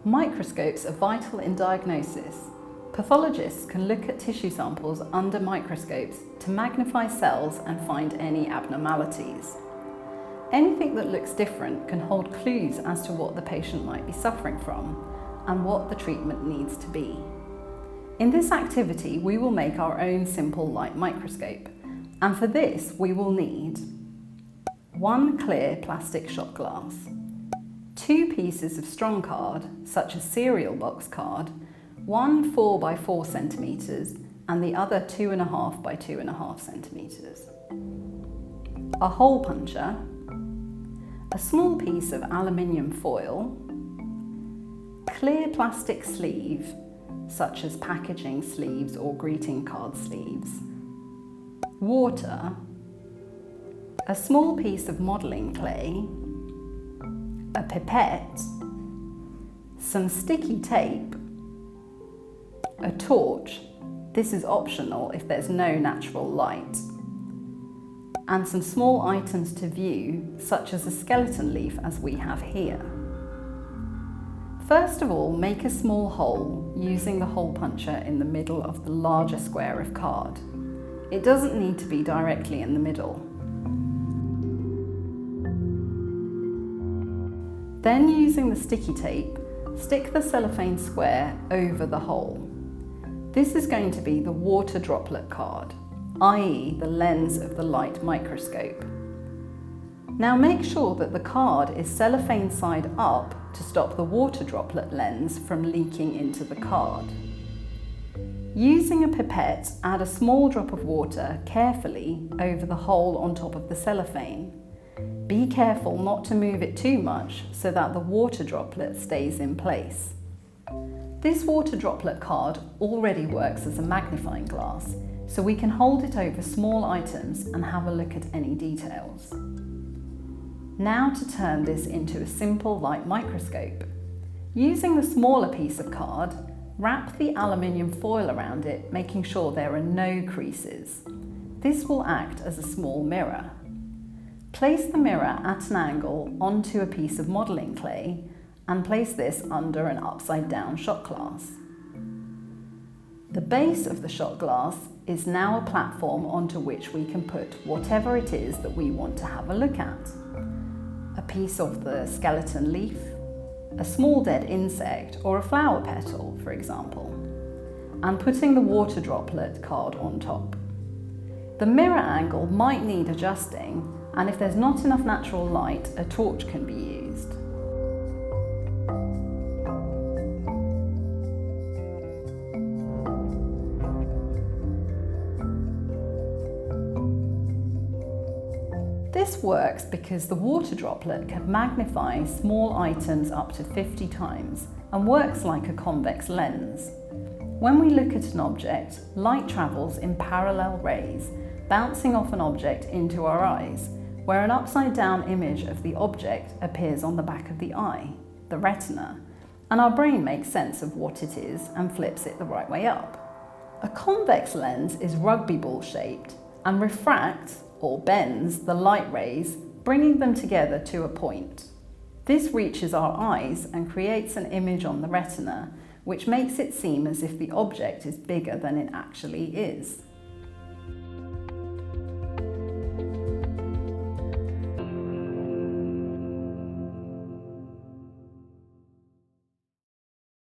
Microscopes are vital in diagnosis. Pathologists can look at tissue samples under microscopes to magnify cells and find any abnormalities. Anything that looks different can hold clues as to what the patient might be suffering from and what the treatment needs to be. In this activity, we will make our own simple light microscope, and for this we will need 1 clear plastic shot glass, 2 pieces of strong card, such as cereal box card, one 4 by 4 centimetres and the other 2.5 by 2.5 centimetres, a hole puncher, a small piece of aluminium foil, clear plastic sleeve, such as packaging sleeves or greeting card sleeves, water, a small piece of modelling clay, a pipette, some sticky tape, a torch, this is optional if there's no natural light, and some small items to view, such as a skeleton leaf as we have here. First of all, make a small hole using the hole puncher in the middle of the larger square of card. It doesn't need to be directly in the middle. Then, using the sticky tape, stick the cellophane square over the hole. This is going to be the water droplet card, i.e. the lens of the light microscope. Now make sure that the card is cellophane side up to stop the water droplet lens from leaking into the card. Using a pipette, add a small drop of water carefully over the hole on top of the cellophane. Be careful not to move it too much so that the water droplet stays in place. This water droplet card already works as a magnifying glass, so we can hold it over small items and have a look at any details. Now to turn this into a simple light microscope. Using the smaller piece of card, wrap the aluminium foil around it, making sure there are no creases. This will act as a small mirror. Place the mirror at an angle onto a piece of modelling clay and place this under an upside down shot glass. The base of the shot glass is now a platform onto which we can put whatever it is that we want to have a look at. A piece of the skeleton leaf, a small dead insect or a flower petal, for example, and putting the water droplet card on top. The mirror angle might need adjusting, and if there's not enough natural light, a torch can be used. This works because the water droplet can magnify small items up to 50 times and works like a convex lens. When we look at an object, light travels in parallel rays, bouncing off an object into our eyes, where an upside down image of the object appears on the back of the eye, the retina, and our brain makes sense of what it is and flips it the right way up. A convex lens is rugby ball shaped and refracts or bends the light rays, bringing them together to a point. This reaches our eyes and creates an image on the retina, which makes it seem as if the object is bigger than it actually is.